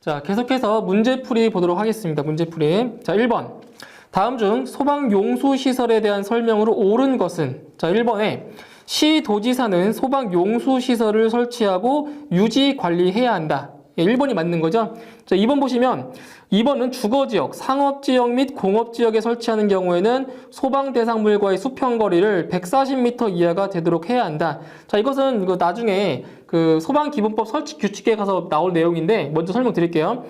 자, 계속해서 문제풀이 보도록 하겠습니다. 문제풀이. 자, 1번. 다음 중 소방용수시설에 대한 설명으로 옳은 것은? 자, 1번에 시도지사는 소방용수시설을 설치하고 유지 관리해야 한다. 1번이 맞는 거죠. 자, 2번 보시면 2번은 주거지역, 상업지역 및 공업지역에 설치하는 경우에는 소방대상물과의 수평거리를 140m 이하가 되도록 해야 한다. 자, 이것은 이거 나중에 그 소방기본법 설치 규칙에 가서 나올 내용인데 먼저 설명드릴게요.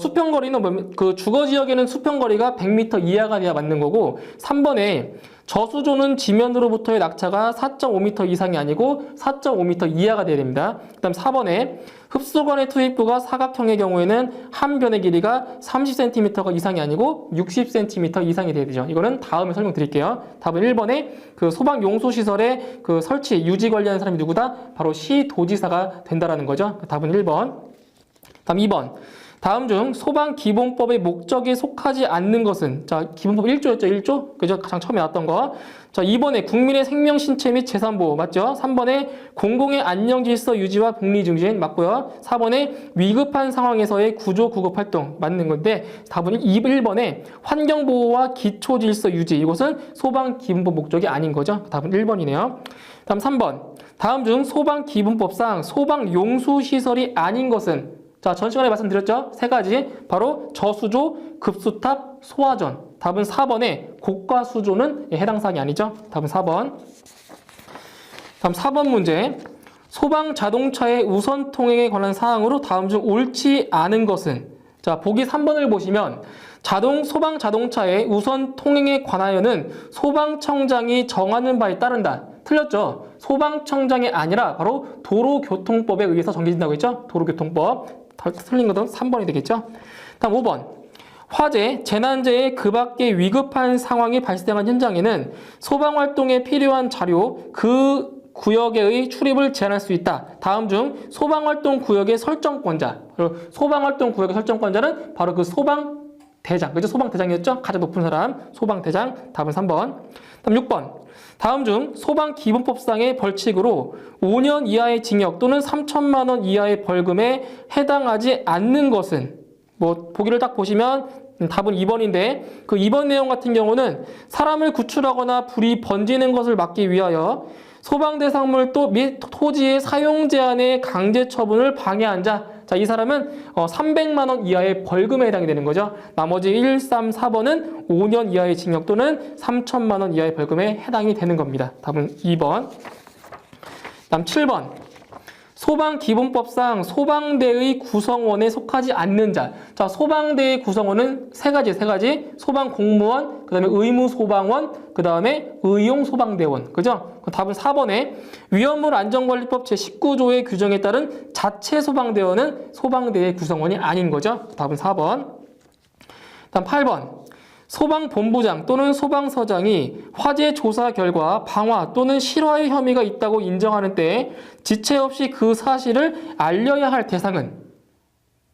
수평거리는 그 주거지역에는 수평거리가 100m 이하가 돼야 맞는 거고, 3번에 저수조는 지면으로부터의 낙차가 4.5m 이상이 아니고 4.5m 이하가 돼야 됩니다. 그 다음 4번에 흡수관의 투입부가 사각형의 경우에는 한 변의 길이가 30cm 이상이 아니고 60cm 이상이 돼야 되죠. 이거는 다음에 설명드릴게요. 답은 1번에 그 소방용수시설의 그 설치, 유지 관리하는 사람이 누구다? 바로 시도지사가 된다라는 거죠. 답은 1번. 다음 2번. 다음 중 소방기본법의 목적에 속하지 않는 것은? 자, 기본법 1조였죠, 1조? 그죠? 가장 처음에 나왔던 거. 자, 2번에 국민의 생명, 신체 및 재산보호, 맞죠? 3번에 공공의 안녕질서 유지와 복리 증진, 맞고요. 4번에 위급한 상황에서의 구조, 구급 활동, 맞는 건데, 답은 1번에 환경보호와 기초질서 유지, 이것은 소방기본법 목적이 아닌 거죠. 답은 1번이네요. 다음 3번. 다음 중 소방기본법상 소방용수시설이 아닌 것은? 자, 전 시간에 말씀드렸죠? 세 가지. 바로 저수조, 급수탑, 소화전. 답은 4번에 고가수조는 해당 사항이 아니죠? 답은 4번. 다음 4번 문제. 소방 자동차의 우선 통행에 관한 사항으로 다음 중 옳지 않은 것은? 자, 보기 3번을 보시면 소방 자동차의 우선 통행에 관하여는 소방청장이 정하는 바에 따른다. 틀렸죠? 소방청장이 아니라 바로 도로교통법에 의해서 정해진다고 했죠? 도로교통법. 틀린 것은 3번이 되겠죠? 다음 5번. 화재, 재난재해 그 밖의 위급한 상황이 발생한 현장에는 소방활동에 필요한 자료, 그 구역의 출입을 제한할 수 있다. 다음 중 소방활동 구역의 설정권자. 소방활동 구역의 설정권자는 바로 그 소방대장. 그죠? 소방대장이었죠? 가장 높은 사람. 소방대장. 답은 3번. 다음 6번. 다음 중 소방기본법상의 벌칙으로 5년 이하의 징역 또는 3천만 원 이하의 벌금에 해당하지 않는 것은? 뭐 보기를 딱 보시면 답은 2번인데 그 2번 내용 같은 경우는 사람을 구출하거나 불이 번지는 것을 막기 위하여 소방대상물 및 토지의 사용 제한의 강제 처분을 방해한 자. 자, 이 사람은 300만 원 이하의 벌금에 해당이 되는 거죠. 나머지 1, 3, 4번은 5년 이하의 징역 또는 3천만 원 이하의 벌금에 해당이 되는 겁니다. 답은 2번. 다음 7번. 소방기본법상 소방대의 구성원에 속하지 않는 자. 자, 소방대의 구성원은 세 가지. 소방공무원, 그 다음에 의무소방원, 그 다음에 의용소방대원. 그죠? 답은 4번에 위험물 안전관리법 제19조의 규정에 따른 자체 소방대원은 소방대의 구성원이 아닌 거죠. 답은 4번. 다음 8번. 소방본부장 또는 소방서장이 화재 조사 결과 방화 또는 실화의 혐의가 있다고 인정하는 때에 지체 없이 그 사실을 알려야 할 대상은?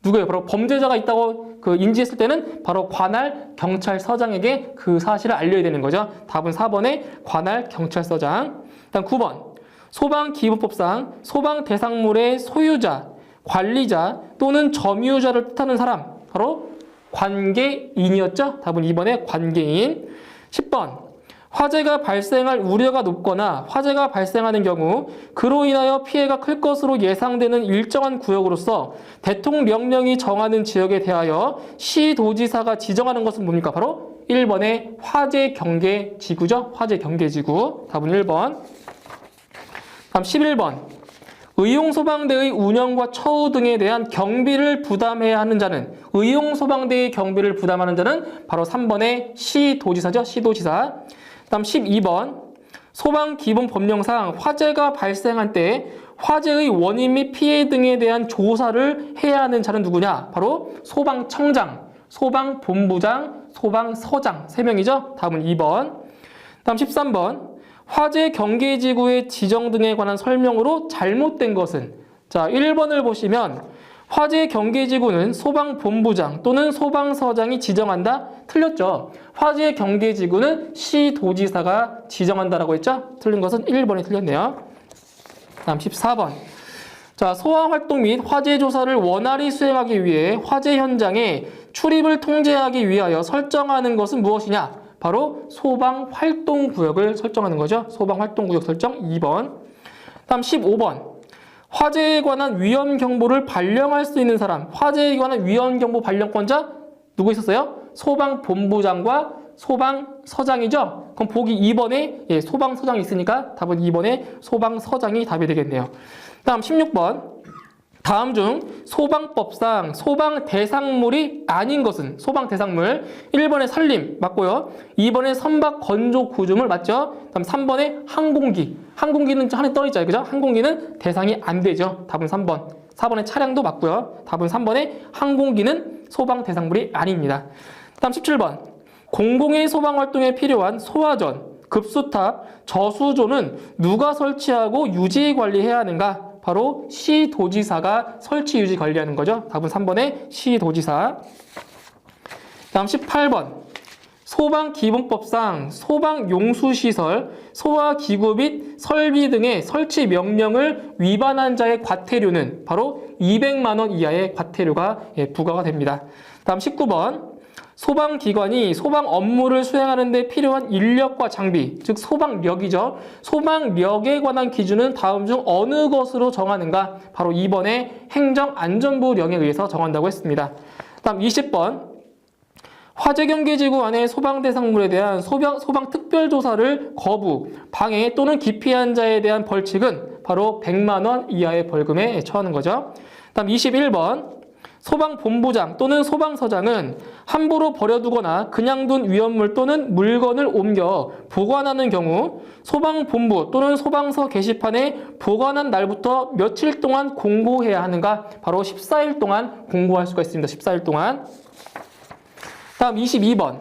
누구예요? 바로 범죄자가 있다고 인지했을 때는 바로 관할 경찰서장에게 그 사실을 알려야 되는 거죠. 답은 4번에 관할 경찰서장. 다음 9번. 소방기본법상 소방대상물의 소유자, 관리자 또는 점유자를 뜻하는 사람. 바로 관계인이었죠? 답은 2번에 관계인. 10번. 화재가 발생할 우려가 높거나 화재가 발생하는 경우 그로 인하여 피해가 클 것으로 예상되는 일정한 구역으로서 대통령령이 정하는 지역에 대하여 시도지사가 지정하는 것은 뭡니까? 바로 1번의 화재경계지구죠? 화재경계지구. 답은 1번. 다음 11번. 의용소방대의 운영과 처우 등에 대한 경비를 부담해야 하는 자는? 의용소방대의 경비를 부담하는 자는 바로 3번의 시도지사죠. 시도지사. 다음 12번. 소방기본법령상 화재가 발생한 때 화재의 원인 및 피해 등에 대한 조사를 해야 하는 자는 누구냐? 바로 소방청장, 소방본부장, 소방서장 3명이죠. 답은 2번. 다음 13번. 화재 경계지구의 지정 등에 관한 설명으로 잘못된 것은? 자, 1번을 보시면 화재 경계지구는 소방본부장 또는 소방서장이 지정한다? 틀렸죠. 화재 경계지구는 시도지사가 지정한다라고 했죠? 틀린 것은 1번이 틀렸네요. 다음 14번. 자, 소방 활동 및 화재 조사를 원활히 수행하기 위해 화재 현장에 출입을 통제하기 위하여 설정하는 것은 무엇이냐? 바로 소방 활동 구역을 설정하는 거죠. 소방 활동 구역 설정 2번. 다음 15번. 화재에 관한 위험 경보를 발령할 수 있는 사람. 화재에 관한 위험 경보 발령권자 누구 있었어요? 소방본부장과 소방서장이죠. 그럼 보기 2번에 소방서장이 있으니까 답은 2번에 소방서장이 답이 되겠네요. 다음 16번. 다음 중 소방법상 소방 대상물이 아닌 것은 소방 대상물 1번에 산림 맞고요. 2번에 선박 건조 구조물 맞죠? 다음 3번에 항공기. 항공기는 하늘에 떠 있잖아요. 그죠? 항공기는 대상이 안 되죠. 답은 3번. 4번에 차량도 맞고요. 답은 3번에 항공기는 소방 대상물이 아닙니다. 다음 17번. 공공의 소방 활동에 필요한 소화전, 급수탑, 저수조는 누가 설치하고 유지 관리해야 하는가? 바로 시도지사가 설치 유지 관리하는 거죠. 답은 3번에 시도지사. 다음 18번. 소방기본법상 소방용수시설, 소화기구 및 설비 등의 설치 명령을 위반한 자의 과태료는 바로 200만 원 이하의 과태료가 부과가 됩니다. 다음 19번. 소방기관이 소방 업무를 수행하는 데 필요한 인력과 장비, 즉 소방력이죠. 소방력에 관한 기준은 다음 중 어느 것으로 정하는가? 바로 2번의 행정안전부령에 의해서 정한다고 했습니다. 다음 20번. 화재경계지구 안에 소방대상물에 대한 소방특별조사를 거부, 방해 또는 기피한 자에 대한 벌칙은 바로 100만 원 이하의 벌금에 처하는 거죠. 다음 21번. 소방본부장 또는 소방서장은 함부로 버려두거나 그냥 둔 위험물 또는 물건을 옮겨 보관하는 경우 소방본부 또는 소방서 게시판에 보관한 날부터 며칠 동안 공고해야 하는가? 바로 14일 동안 공고할 수가 있습니다. 14일 동안. 다음 22번.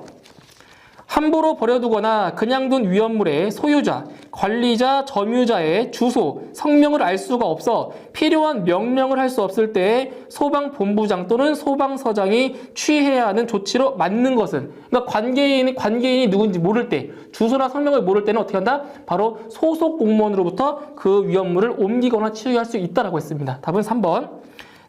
함부로 버려두거나 그냥 둔 위험물의 소유자, 관리자, 점유자의 주소, 성명을 알 수가 없어 필요한 명령을 할 수 없을 때에 소방본부장 또는 소방서장이 취해야 하는 조치로 맞는 것은, 그러니까 관계인이 누군지 모를 때, 주소나 성명을 모를 때는 어떻게 한다? 바로 소속 공무원으로부터 그 위험물을 옮기거나 치유할 수 있다라고 했습니다. 답은 3번.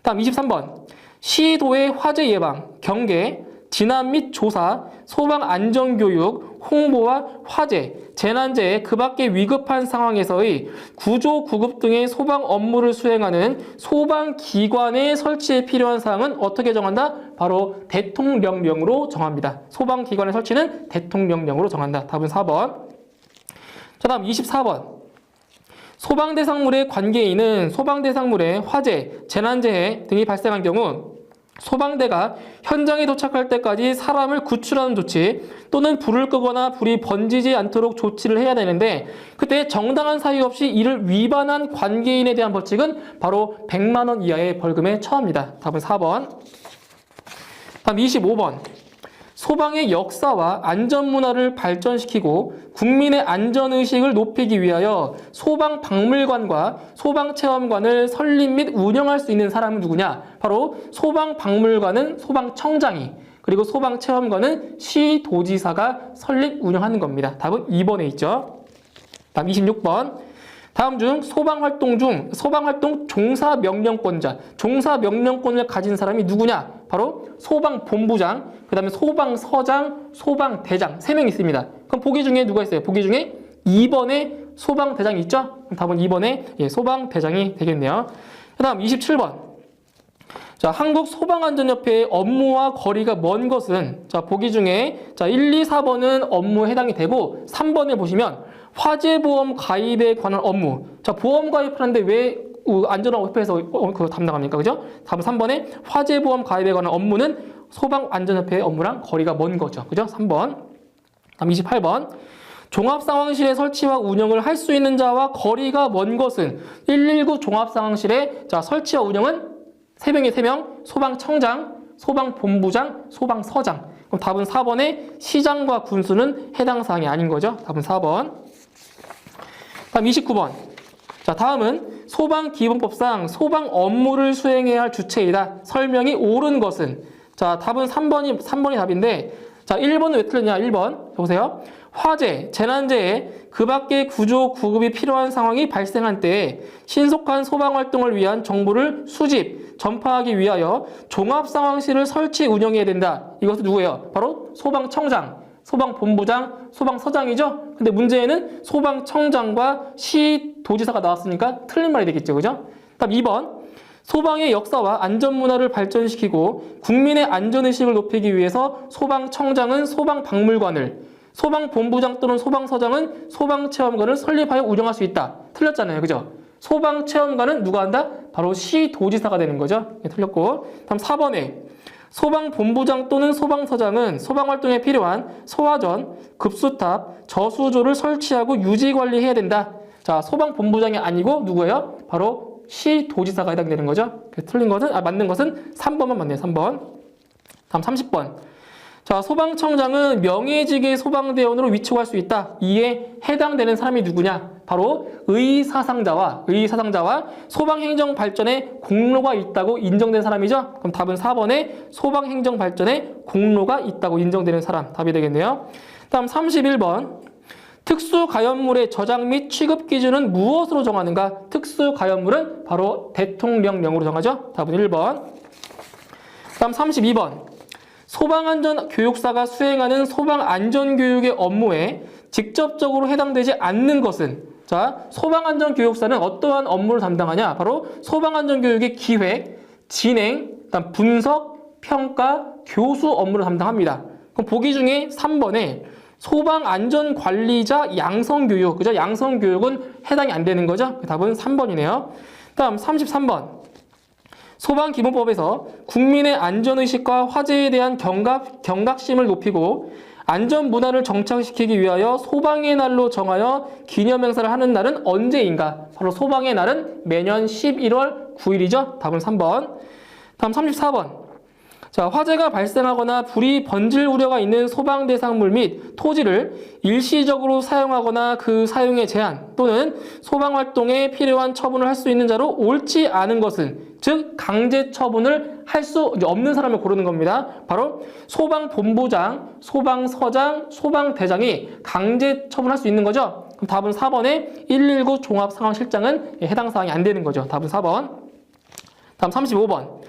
다음 23번. 시도의 화재 예방, 경계, 진압 및 조사, 소방 안전교육, 홍보와 화재, 재난재해 그 밖의 위급한 상황에서의 구조, 구급 등의 소방 업무를 수행하는 소방기관의 설치에 필요한 사항은 어떻게 정한다? 바로 대통령령으로 정합니다. 소방기관의 설치는 대통령령으로 정한다. 답은 4번. 자, 다음 24번. 소방대상물의 관계인은 소방대상물의 화재, 재난재해 등이 발생한 경우 소방대가 현장에 도착할 때까지 사람을 구출하는 조치 또는 불을 끄거나 불이 번지지 않도록 조치를 해야 되는데 그때 정당한 사유 없이 이를 위반한 관계인에 대한 벌칙은 바로 100만 원 이하의 벌금에 처합니다. 답은 4번. 다음 25번. 소방의 역사와 안전문화를 발전시키고 국민의 안전의식을 높이기 위하여 소방박물관과 소방체험관을 설립 및 운영할 수 있는 사람은 누구냐? 바로 소방박물관은 소방청장이, 그리고 소방체험관은 시도지사가 설립 운영하는 겁니다. 답은 2번에 있죠. 다음 26번. 다음 중 소방활동 종사명령권자, 종사명령권을 가진 사람이 누구냐? 바로 소방본부장, 그 다음에 소방서장, 소방대장 3명 있습니다. 그럼 보기 중에 누가 있어요? 보기 중에 2번에 소방대장이 있죠? 그럼 답은 2번에 소방대장이 되겠네요. 그 다음 27번. 자, 한국소방안전협회의 업무와 거리가 먼 것은, 자, 보기 중에, 자, 1, 2, 4번은 업무에 해당이 되고, 3번을 보시면, 화재보험 가입에 관한 업무. 자, 보험 가입하는데 왜 안전업회에서 그거 담당합니까? 그죠? 답은 3번에 화재보험 가입에 관한 업무는 소방안전협회의 업무랑 거리가 먼 거죠. 그죠? 3번. 다음 28번. 종합상황실의 설치와 운영을 할 수 있는 자와 거리가 먼 것은 119 종합상황실의 자, 설치와 운영은 3명에 3명, 소방청장, 소방본부장, 소방서장. 그럼 답은 4번에 시장과 군수는 해당 사항이 아닌 거죠. 답은 4번. 다음 29번. 자, 다음은 소방기본법상 소방 업무를 수행해야 할 주체이다. 설명이 옳은 것은, 자, 답은 3번이 답인데, 자, 1번은 왜 틀렸냐? 1번. 보세요. 화재, 재난재해, 그 밖의 구조, 구급이 필요한 상황이 발생한 때에 신속한 소방활동을 위한 정보를 수집, 전파하기 위하여 종합상황실을 설치, 운영해야 된다. 이것은 누구예요? 바로 소방청장, 소방본부장, 소방서장이죠? 근데 문제에는 소방청장과 시도지사가 나왔으니까 틀린 말이 되겠죠. 그죠? 다음 2번. 소방의 역사와 안전문화를 발전시키고 국민의 안전의식을 높이기 위해서 소방청장은 소방박물관을, 소방본부장 또는 소방서장은 소방체험관을 설립하여 운영할 수 있다. 틀렸잖아요. 그죠? 소방체험관은 누가 한다? 바로 시도지사가 되는 거죠. 네, 틀렸고. 다음 4번에 소방본부장 또는 소방서장은 소방활동에 필요한 소화전, 급수탑, 저수조를 설치하고 유지관리해야 된다. 자, 소방본부장이 아니고 누구예요? 바로 시도지사가 해당되는 거죠. 틀린 것은, 맞는 것은 3번만 맞네요. 3번. 다음 30번. 자, 소방청장은 명예직의 소방대원으로 위촉할 수 있다. 이에 해당되는 사람이 누구냐? 바로 의사상자와 소방행정 발전에 공로가 있다고 인정된 사람이죠. 그럼 답은 4번에 소방행정 발전에 공로가 있다고 인정되는 사람. 답이 되겠네요. 다음 31번. 특수가연물의 저장 및 취급 기준은 무엇으로 정하는가? 특수가연물은 바로 대통령령으로 정하죠. 답은 1번. 다음 32번. 소방안전교육사가 수행하는 소방안전교육의 업무에 직접적으로 해당되지 않는 것은, 자, 소방안전교육사는 어떠한 업무를 담당하냐? 바로 소방안전교육의 기획, 진행, 그다음 분석, 평가, 교수 업무를 담당합니다. 그럼 보기 중에 3번에 소방안전관리자 양성교육, 그죠? 양성교육은 해당이 안 되는 거죠? 답은 3번이네요. 다음 33번. 소방기본법에서 국민의 안전의식과 화재에 대한 경각심을 높이고 안전문화를 정착시키기 위하여 소방의 날로 정하여 기념행사를 하는 날은 언제인가? 바로 소방의 날은 매년 11월 9일이죠. 답은 3번. 다음 34번. 자, 화재가 발생하거나 불이 번질 우려가 있는 소방 대상물 및 토지를 일시적으로 사용하거나 그 사용의 제한 또는 소방 활동에 필요한 처분을 할 수 있는 자로 옳지 않은 것은, 즉 강제 처분을 할 수 없는 사람을 고르는 겁니다. 바로 소방본부장, 소방서장, 소방대장이 강제 처분할 수 있는 거죠. 그럼 답은 4번에 119 종합상황실장은 해당 사항이 안 되는 거죠. 답은 4번. 다음 35번.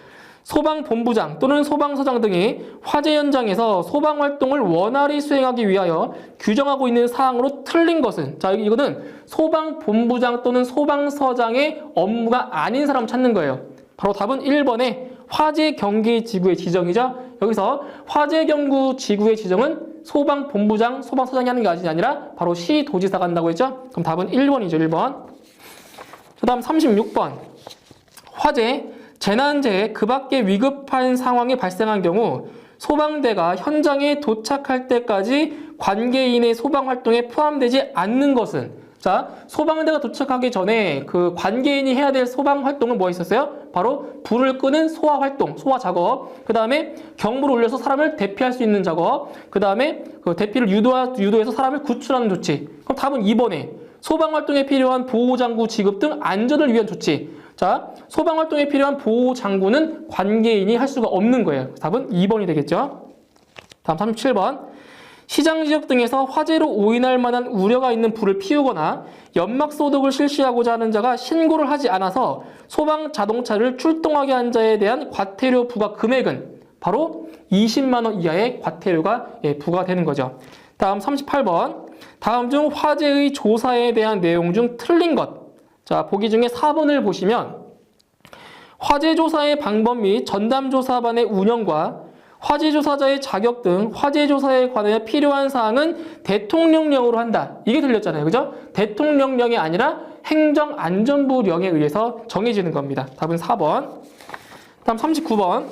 소방본부장 또는 소방서장 등이 화재 현장에서 소방활동을 원활히 수행하기 위하여 규정하고 있는 사항으로 틀린 것은, 자, 이거는 소방본부장 또는 소방서장의 업무가 아닌 사람 찾는 거예요. 바로 답은 1번에 화재경계지구의 지정이죠. 여기서 화재경구지구의 지정은 소방본부장, 소방서장이 하는 게 아니라 바로 시도지사가 한다고 했죠. 그럼 답은 1번이죠. 1번. 그 다음 36번. 화재, 재난재해, 그 밖의 위급한 상황이 발생한 경우 소방대가 현장에 도착할 때까지 관계인의 소방활동에 포함되지 않는 것은, 자, 소방대가 도착하기 전에 그 관계인이 해야 될 소방활동은 뭐 있었어요? 바로 불을 끄는 소화활동, 소화작업, 그 다음에 경보를 울려서 사람을 대피할 수 있는 작업, 그 다음에 그 대피를 유도해서 사람을 구출하는 조치. 그럼 답은 2번에 소방활동에 필요한 보호장구 지급 등 안전을 위한 조치. 자, 소방활동에 필요한 보호장구는 관계인이 할 수가 없는 거예요. 답은 2번이 되겠죠. 다음 37번. 시장 지역 등에서 화재로 오인할 만한 우려가 있는 불을 피우거나 연막 소독을 실시하고자 하는 자가 신고를 하지 않아서 소방 자동차를 출동하게 한 자에 대한 과태료 부과 금액은 바로 20만 원 이하의 과태료가 부과되는 거죠. 다음 38번. 다음 중 화재의 조사에 대한 내용 중 틀린 것. 자, 보기 중에 4번을 보시면 화재조사의 방법 및 전담조사반의 운영과 화재조사자의 자격 등 화재조사에 관하여 필요한 사항은 대통령령으로 한다. 이게 들렸잖아요. 그죠? 대통령령이 아니라 행정안전부령에 의해서 정해지는 겁니다. 답은 4번. 다음 39번.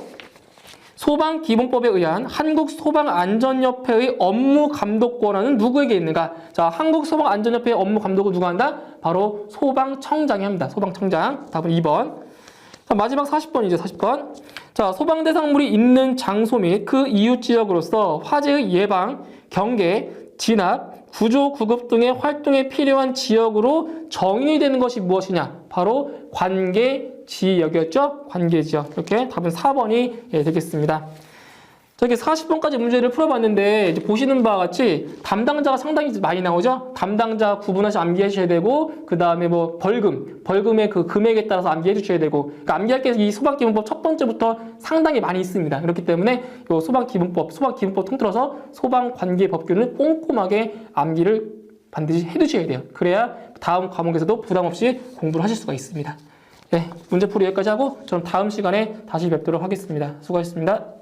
소방기본법에 의한 한국소방안전협회의 업무 감독권한은 누구에게 있는가? 자, 한국소방안전협회의 업무 감독을 누가 한다? 바로 소방청장이 합니다. 소방청장. 답은 2번. 자, 마지막 40번이죠. 40번. 자, 소방대상물이 있는 장소 및 그 이웃 지역으로서 화재의 예방, 경계, 진압, 구조, 구급 등의 활동에 필요한 지역으로 정인이 되는 것이 무엇이냐? 바로 관계지역이었죠? 관계지역. 이렇게 답은 4번이 되겠습니다. 저기 40번까지 문제를 풀어봤는데 이제 보시는 바와 같이 담당자가 상당히 많이 나오죠. 담당자 구분하시 암기하셔야 되고 그 다음에 뭐 벌금의 그 금액에 따라서 암기해 주셔야 되고 그러니까 암기할 게 이 소방기본법 첫 번째부터 상당히 많이 있습니다. 그렇기 때문에 이 소방기본법 통틀어서 소방관계법규를 꼼꼼하게 암기를 반드시 해두셔야 돼요. 그래야 다음 과목에서도 부담 없이 공부를 하실 수가 있습니다. 네, 문제풀이 여기까지 하고 저는 다음 시간에 다시 뵙도록 하겠습니다. 수고하셨습니다.